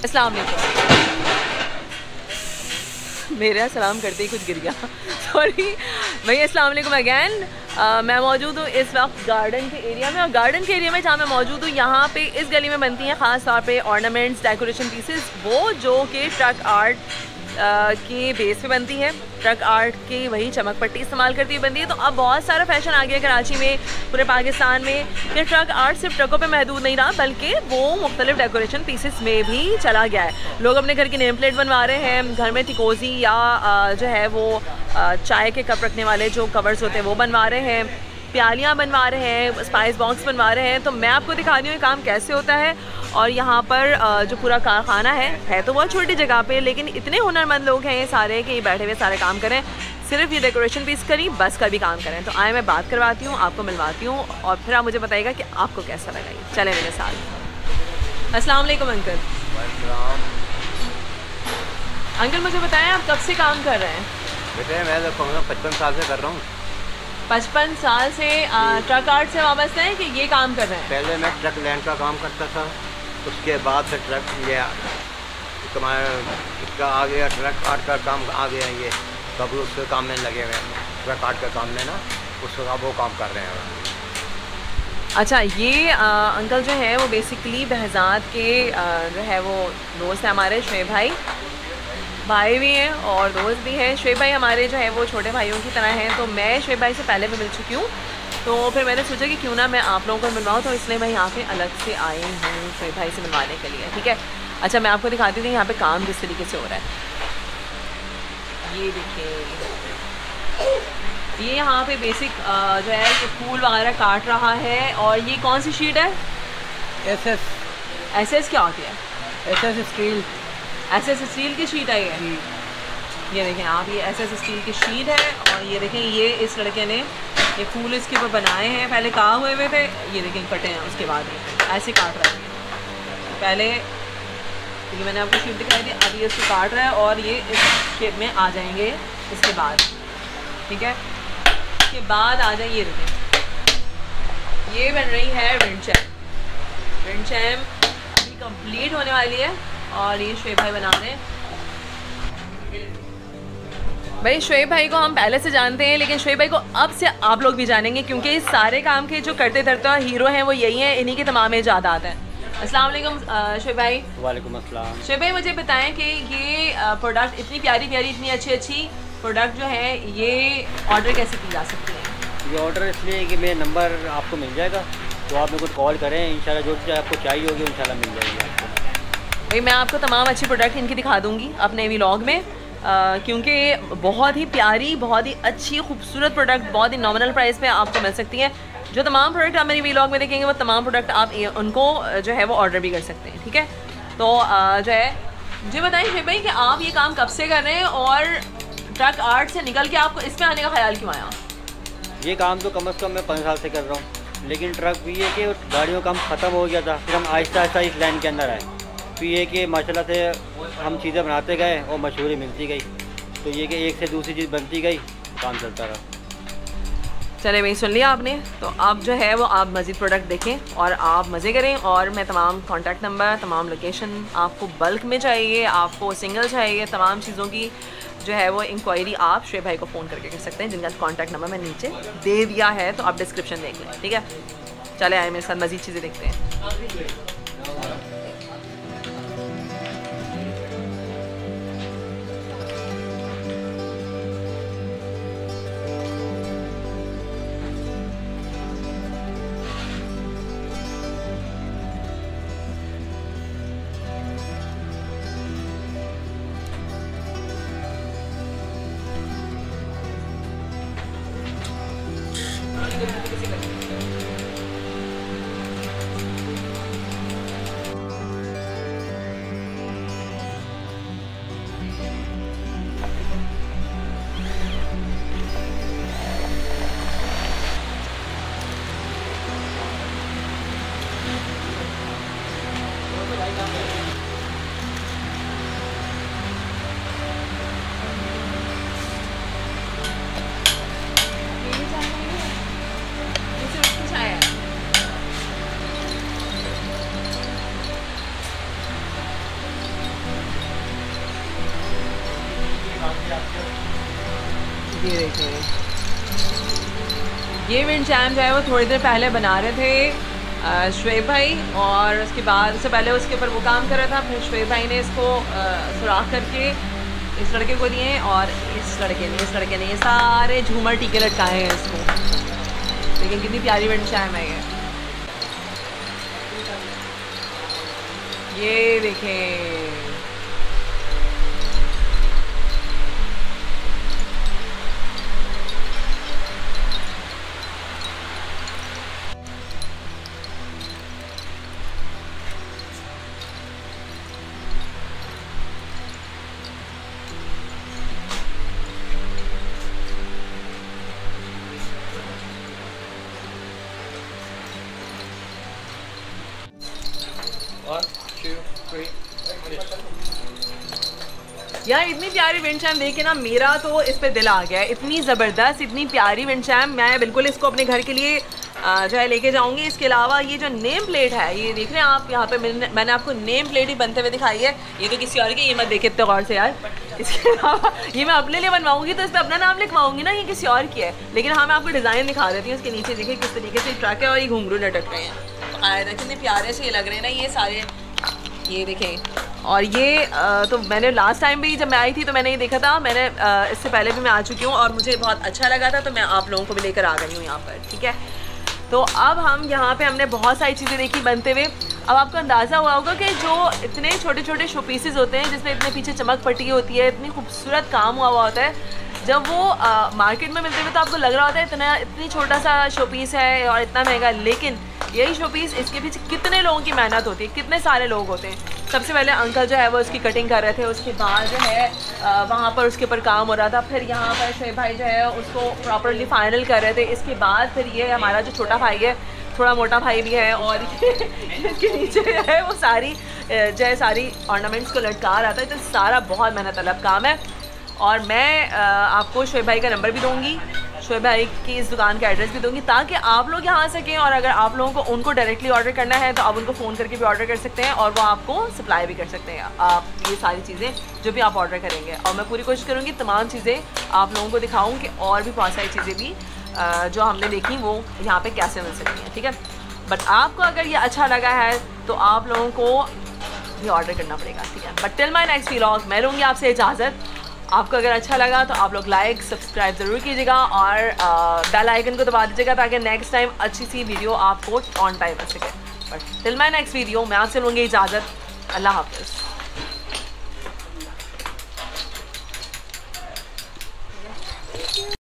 अस्सलाम वालेकुम। मेरा सलाम करते ही कुछ गिर गया सॉरी भैया। अस्सलाम वालेकुम अगैन। मैं मौजूद हूँ इस वक्त गार्डन के एरिया में, और गार्डन के एरिया में जहाँ मैं मौजूद हूँ यहाँ पे इस गली में बनती हैं ख़ास तौर पे ऑर्नामेंट्स, डेकोरेशन पीसेस, वो जो कि ट्रक आर्ट के बेस पे बनती है। ट्रक आर्ट की वही चमक पट्टी इस्तेमाल करती हुई बनती है। तो अब बहुत सारा फैशन आ गया कराची में, पूरे पाकिस्तान में, कि ट्रक आर्ट सिर्फ ट्रकों पे महदूद नहीं रहा, बल्कि वो मुख्तलिफ डेकोरेशन पीसेस में भी चला गया है। लोग अपने घर की नेम प्लेट बनवा रहे हैं, घर में टिकोजी या जो है वो चाय के कप रखने वाले जो कवर्स होते हैं वो बनवा रहे हैं, प्यालियाँ बनवा रहे हैं, स्पाइस बॉक्स बनवा रहे हैं। तो मैं आपको दिखा रही हूँ ये काम कैसे होता है। और यहाँ पर जो पूरा कारखाना है तो बहुत छोटी जगह पे, लेकिन इतने हुनरमंद लोग हैं ये सारे कि ये बैठे हुए सारे काम करें, सिर्फ ये डेकोरेशन पीस करी बस का भी काम करें। तो आए मैं बात करवाती हूँ, आपको मिलवाती हूँ, और फिर आप मुझे बताइएगा कि आपको कैसा लगा ये। चले मेरे साथ। अस्सलाम वालेकुम अंकल। अंकल मुझे बताएं आप कब से काम कर रहे हैं? बेटे मैं तो 55 साल से कर रहा हूँ। 55 साल से ट्रक आर्ट से वाबस्ता है कि ये काम कर रहे हैं? पहले मैं ट्रक लैंड का काम करता था, उसके बाद फिर ट्रक ये इसका आ गया, ट्रक आर्ट का काम आ गया। ये सब उसके काम में लगे हुए हैं, ट्रक आर्ट का काम में ना, उसका वो काम कर रहे हैं। अच्छा, ये अंकल जो है वो बेसिकली बहजाद के जो है वो दोस्त है हमारे, शुएब भाई भी हैं और दोस्त भी हैं। शुएब भाई हमारे जो है वो छोटे भाइयों की तरह हैं। तो मैं शुएब भाई से पहले भी मिल चुकी हूँ, तो फिर मैंने सोचा कि क्यों ना मैं आप लोगों को मिलवाऊँ, तो इसलिए मैं यहाँ पे अलग से आई हूँ शुएब भाई से मिलवाने के लिए। ठीक है, अच्छा मैं आपको दिखाती हूँ कि यहाँ पे काम किस तरीके से हो रहा है। ये देखिए, ये यहाँ पे बेसिक जो है कि फूल वगैरह काट रहा है। और ये कौन सी शीट है? एसएस क्या होती है? SS steel. एसएस स्टील की शीट है ये देखें आप, ये एसएस स्टील की शीट है। और ये देखें, ये इस लड़के ने ये फूल इसके ऊपर बनाए हैं, पहले कहा हुए थे, ये देखें कटे हैं, उसके बाद ऐसे काट रहा है। पहले ये मैंने आपको शीट दिखाई थी, अब ये इसको काट रहा है और ये इस शेप में आ जाएंगे इसके बाद। ठीक है, इसके बाद आ जाए, ये देखें ये बन रही है विंड चैम अभी कंप्लीट होने वाली है। और ये शुएब भाई बना रहे हैं। भाई शुएब भाई को हम पहले से जानते हैं, लेकिन शुएब भाई को अब से आप लोग भी जानेंगे, क्योंकि इस सारे काम के जो करते धरते हीरो हैं वो यही हैं, इन्हीं के तमाम इजादात हैं। अस्सलाम वालेकुम शुएब भाई। वालेकुम अस्सलाम। शुएब भाई मुझे बताएं कि ये प्रोडक्ट इतनी प्यारी इतनी अच्छी प्रोडक्ट जो है, ये ऑर्डर कैसे की जा सकती है? ये ऑर्डर इसलिए कि मेरा नंबर आपको मिल जाएगा, तो आप मेरे को कॉल करें, इंशाल्लाह जो चीज़ आपको चाहिए होगी इंशाल्लाह मिल जाएगी आपको। भाई मैं आपको तमाम अच्छी प्रोडक्ट इनकी दिखा दूँगी अपने व्लॉग में, क्योंकि बहुत ही प्यारी, बहुत ही अच्छी खूबसूरत प्रोडक्ट बहुत ही नॉमिनल प्राइस पे आपको मिल सकती हैं। जो तमाम प्रोडक्ट आप मेरी व्लॉग में देखेंगे वो तमाम प्रोडक्ट आप उनको जो है वो ऑर्डर भी कर सकते हैं। ठीक है, तो जो है मुझे बताइए शुएब भाई कि आप ये काम कब से कर रहे हैं, और ट्रक आर्ट से निकल के आपको इसमें आने का ख्याल क्यों आया? ये काम तो कम से कम मैं 5 साल से कर रहा हूँ, लेकिन ट्रक भी है कि गाड़ियों का काम ख़त्म हो गया था, फिर हम आहिस्ता इस लाइन के अंदर आए। तो ये कि माशाल्लाह से हम चीज़ें बनाते गए और मशहूरी मिलती गई, तो ये कि एक से दूसरी चीज़ बनती गई, काम चलता रहा। चले भाई, सुन लिया आपने। तो आप जो है वो आप मज़ीद प्रोडक्ट देखें और आप मज़े करें। और मैं तमाम कॉन्टैक्ट नंबर, तमाम लोकेशन, आपको बल्क में चाहिए, आपको सिंगल चाहिए, तमाम चीज़ों की जो है वो इंक्वायरी आप शुएब भाई को फ़ोन करके कर सकते हैं, जिनका कॉन्टैक्ट नंबर मैं नीचे दे दिया है, तो आप डिस्क्रिप्शन देख लें। ठीक है, चले आए मेरे साथ मज़ीद चीज़ें देखते हैं। ये देखिए, ये विंड चाइम जो है वो थोड़ी देर पहले बना रहे थे शुएब भाई, और उसके बाद उससे पहले उसके ऊपर वो काम कर रहा था। फिर शुएब भाई ने इसको सुराख करके इस लड़के को दिए, और इस लड़के ने ये सारे झूमर टीके लटकाए हैं इसको। लेकिन कितनी प्यारी विंड चाइम है ये देखें। यार इतनी प्यारी विंड चाइम देख के ना मेरा तो इस पे दिल आ गया है। इतनी ज़बरदस्त, इतनी प्यारी विंड चाइम, मैं बिल्कुल इसको अपने घर के लिए जो है लेके जाऊंगी। इसके अलावा ये जो नेम प्लेट है, ये देख रहे हैं आप यहाँ पे, मैंने आपको नेम प्लेट ही बनते हुए दिखाई है। ये तो किसी और की, ये मत देखे इतने गौर से यार। इसके अलावा ये मैं अपने लिए बनवाऊंगी तो इस पर अपना नाम लिखवाऊंगी ना, ये किसी और की है। लेकिन हाँ, मैं आपको डिज़ाइन दिखा देती हूँ। इसके नीचे देखिए किस तरीके से ट्रक है और ये घुंघरू लटक रहे हैं। आए ना कितने प्यारे से ये लग रहे हैं ना ये सारे, ये देखें। और ये तो मैंने लास्ट टाइम भी जब मैं आई थी तो मैंने ये देखा था, मैंने इससे पहले भी मैं आ चुकी हूँ और मुझे बहुत अच्छा लगा था, तो मैं आप लोगों को भी लेकर आ गई हूँ यहाँ पर, ठीक है। तो अब हम यहाँ पे हमने बहुत सारी चीज़ें देखी बनते हुए। अब आपको अंदाज़ा हुआ होगा कि जो इतने छोटे छोटे शो पीसेस होते हैं जिसमें इतने पीछे चमक पट्टी होती है, इतनी खूबसूरत काम हुआ होता है, जब वो मार्केट में मिलते हुए तो आपको लग रहा होता है इतनी छोटा सा शो पीस है और इतना महंगा। लेकिन यही शो पीस, इसके पीछे कितने लोगों की मेहनत होती है, कितने सारे लोग होते हैं। सबसे पहले अंकल जो है वो उसकी कटिंग कर रहे थे, उसके बाद जो है वहाँ पर उसके ऊपर काम हो रहा था। फिर यहाँ पर शुएब भाई जो है उसको प्रॉपरली फाइनल कर रहे थे। इसके बाद फिर ये हमारा जो छोटा भाई है, थोड़ा मोटा भाई भी है, और इसके नीचे जो है वो सारी जो है सारी ऑर्नामेंट्स को लटका रहा था। तो सारा बहुत मेहनत तलब काम है। और मैं आपको शुएब भाई का नंबर भी दूँगी, शुएब भाई की इस दुकान का एड्रेस भी दूंगी, ताकि आप लोग यहाँ आ सकें। और अगर आप लोगों को उनको डायरेक्टली ऑर्डर करना है तो आप उनको फ़ोन करके भी ऑर्डर कर सकते हैं, और वो आपको सप्लाई भी कर सकते हैं आप ये सारी चीज़ें जो भी आप ऑर्डर करेंगे। और मैं पूरी कोशिश करूँगी तमाम चीज़ें आप लोगों को दिखाऊँ कि और भी बहुत सारी चीज़ें भी जो हमने देखी वो यहाँ पर कैसे मिल सकती हैं, ठीक है। बट आपको अगर ये अच्छा लगा है तो आप लोगों को ये ऑर्डर करना पड़ेगा, ठीक है। But till my next vlog मैं लूँगी आपसे इजाज़त। आपको अगर अच्छा लगा तो आप लोग लाइक सब्सक्राइब ज़रूर कीजिएगा और बेल आइकन को दबा दीजिएगा, ताकि नेक्स्ट टाइम अच्छी सी वीडियो आपको ऑन टाइम मिल सके। But till my next video मैं आपसे लूँगी इजाज़त। अल्लाह हाफ़िज़।